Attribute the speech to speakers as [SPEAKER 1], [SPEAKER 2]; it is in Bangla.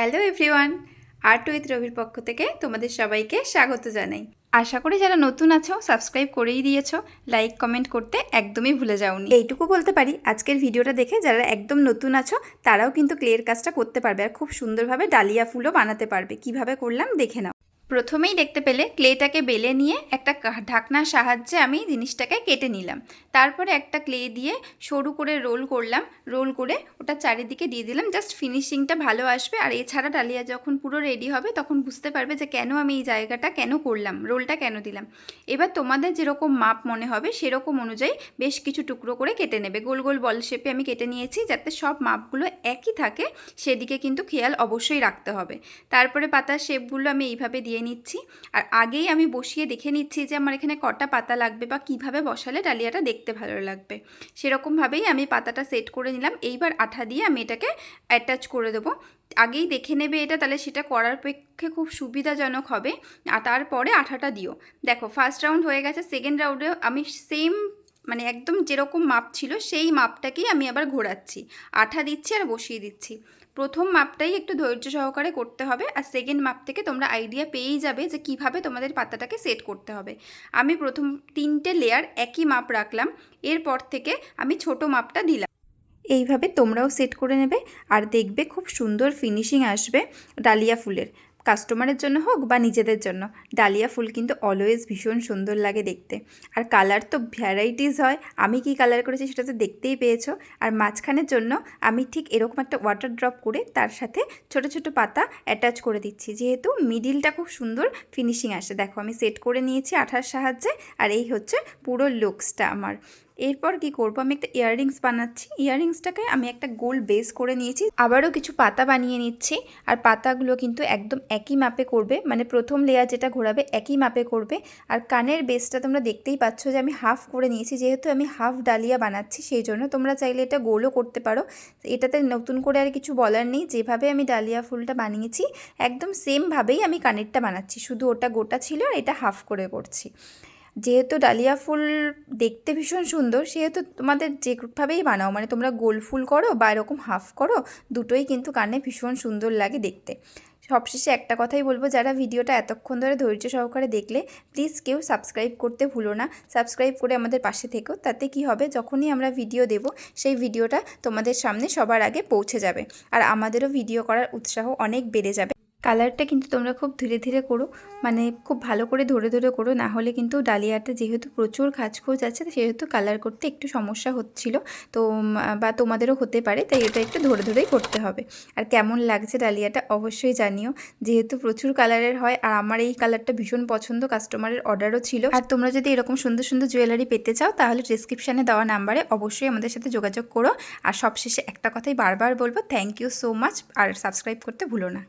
[SPEAKER 1] হ্যালো এভরিওয়ান, আর্ট উইথ রবির পক্ষ থেকে তোমাদের সবাইকে স্বাগত জানাই। আশা করি যারা নতুন আছো সাবস্ক্রাইব করেই দিয়েছো, লাইক কমেন্ট করতে একদমই ভুলে যাওনি। এইটুকু বলতে পারি আজকের ভিডিওটা দেখে যারা একদম নতুন আছো তারাও কিন্তু ক্লের কাজটা করতে পারবে আর খুব সুন্দরভাবে ডালিয়া ফুলও বানাতে পারবে। কিভাবে করলাম দেখে নাও। প্রথমেই দেখতে পেলে ক্লেটাকে বেলে নিয়ে একটা ঢাকনার সাহায্যে আমি জিনিসটাকে কেটে নিলাম। তারপরে একটা ক্লে দিয়ে সরু করে রোল করলাম, রোল করে ওটা চারিদিকে দিয়ে দিলাম, জাস্ট ফিনিশিংটা ভালো আসবে। আর এছাড়া ডালিয়া যখন পুরো রেডি হবে তখন বুঝতে পারবে যে কেন আমি এই জায়গাটা কেন করলাম, রোলটা কেন দিলাম। এবার তোমাদের যেরকম মাপ মনে হবে সেরকম অনুযায়ী বেশ কিছু টুকরো করে কেটে নেবে। গোল গোল বল শেপে আমি কেটে নিয়েছি, যাতে সব মাপগুলো একই থাকে সেদিকে কিন্তু খেয়াল অবশ্যই রাখতে হবে। তারপরে পাতার শেপগুলো আমি এইভাবে দিয়ে নিচ্ছি। আর আগেই আমি বসিয়ে দেখে নিচ্ছি যে আমার এখানে কটা পাতা লাগবে বা কিভাবে বসালে ডালিয়াটা দেখতে ভালো লাগবে। সেরকমভাবেই আমি পাতাটা সেট করে নিলাম। এইবার আঠা দিয়ে আমি এটাকে অ্যাটাচ করে দেবো। আগেই দেখে নেবে এটা, তাহলে সেটা করার পক্ষে খুব সুবিধাজনক হবে। আর তারপরে আঠাটা দিও। দেখো ফার্স্ট রাউন্ড হয়ে গেছে, সেকেন্ড রাউন্ডে আমি সেম মানে একদম যেরকম মাপ ছিল সেই মাপটাকেই আমি আবার ঘোরাচ্ছি, আঠা দিচ্ছি আর বসিয়ে দিচ্ছি। প্রথম মাপটাই একটু ধৈর্য সহকারে করতে হবে, আর সেকেন্ড মাপ থেকে তোমরা আইডিয়া পেয়েই যাবে যে কিভাবে তোমাদের পাতাটাকে সেট করতে হবে। আমি প্রথম 3টে লেয়ার একই মাপ রাখলাম, এরপর থেকে আমি ছোট মাপটা দিলাম। এইভাবে তোমরাও সেট করে নেবে আর দেখবে খুব সুন্দর ফিনিশিং আসবে ডালিয়া ফুলের। কাস্টমারের জন্য হোক বা নিজেদের জন্য, ডালিয়া ফুল কিন্তু অলওয়েজ ভীষণ সুন্দর লাগে দেখতে। আর কালার তো ভ্যারাইটিস হয়, আমি কি কালার করেছি সেটা তো দেখতেই পেয়েছো। আর মাঝখানের জন্য আমি ঠিক এরকম একটা ওয়াটার ড্রপ করে তার সাথে ছোট ছোট পাতা অ্যাটাচ করে দিচ্ছি, যেহেতু মিডিলটা খুব সুন্দর ফিনিশিং আসে। দেখো আমি সেট করে নিয়েছি আঠার সাহায্যে, আর এই হচ্ছে পুরো লুকসটা আমার। এরপর কি করব, আমি একটা ইয়াররিংস বানাচ্ছি। ইয়াররিংসটাকে আমি একটা গোল বেস করে নিয়েছি, আবারও কিছু পাতা বানিয়ে নিচ্ছি। আর পাতাগুলো কিন্তু একদম একই মাপে করবে, মানে প্রথম লেয়ার যেটা ঘোরাবে একই মাপে করবে। আর কানের বেসটা তোমরা দেখতেই পাচ্ছ যে আমি হাফ করে নিয়েছি, যেহেতু আমি হাফ ডালিয়া বানাচ্ছি সেই জন্য। তোমরা চাইলে এটা গোলও করতে পারো, এটাতে নতুন করে আর কিছু বলার নেই। যেভাবে আমি ডালিয়া ফুলটা বানিয়েছি একদম সেমভাবেই আমি কানেরটা বানাচ্ছি, শুধু ওটা গোটা ছিল আর এটা হাফ করে করছি। যেহেতু ডালিয়া ফুল দেখতে ভীষণ সুন্দর, সেহেতু তোমাদের যেভাবেই বানাও, মানে তোমরা গোল ফুল করো বা এরকম হাফ করো, দুটোই কিন্তু কানে ভীষণ সুন্দর লাগে দেখতে। সবশেষে একটা কথাই বলবো, যারা ভিডিওটা এতক্ষণ ধরে ধৈর্য সহকারে দেখলে প্লিজ কেউ সাবস্ক্রাইব করতে ভুলো না। সাবস্ক্রাইব করে আমাদের পাশে থেকো, তাতে কি হবে যখনই আমরা ভিডিও দেব সেই ভিডিওটা তোমাদের সামনে সবার আগে পৌঁছে যাবে, আর আমাদেরও ভিডিও করার উৎসাহ অনেক বেড়ে যাবে। কালারটা কিন্তু তোমরা খুব ধীরে ধীরে করো, মানে খুব ভালো করে ধরে ধরে করো, না হলে কিন্তু ডালিয়াতে যেহেতু প্রচুর খাঁজখোঁজ আছে সেহেতু কালার করতে একটু সমস্যা হচ্ছিল। তো বা তোমাদেরও হতে পারে, তাই এটা একটু ধরে ধরেই করতে হবে। আর কেমন লাগছে ডালিয়াটা অবশ্যই জানিও, যেহেতু প্রচুর কালারের হয় আর আমার এই কালারটা ভীষণ পছন্দ, কাস্টমারের অর্ডারও ছিল। আর তোমরা যদি এরকম সুন্দর সুন্দর জুয়েলারি পেতে চাও তাহলে ডেসক্রিপশানে দেওয়া নাম্বারে অবশ্যই আমাদের সাথে যোগাযোগ করো। আর সবশেষে একটা কথাই বারবার বলবো, থ্যাংক ইউ সো মাচ, আর সাবস্ক্রাইব করতে ভুলো না।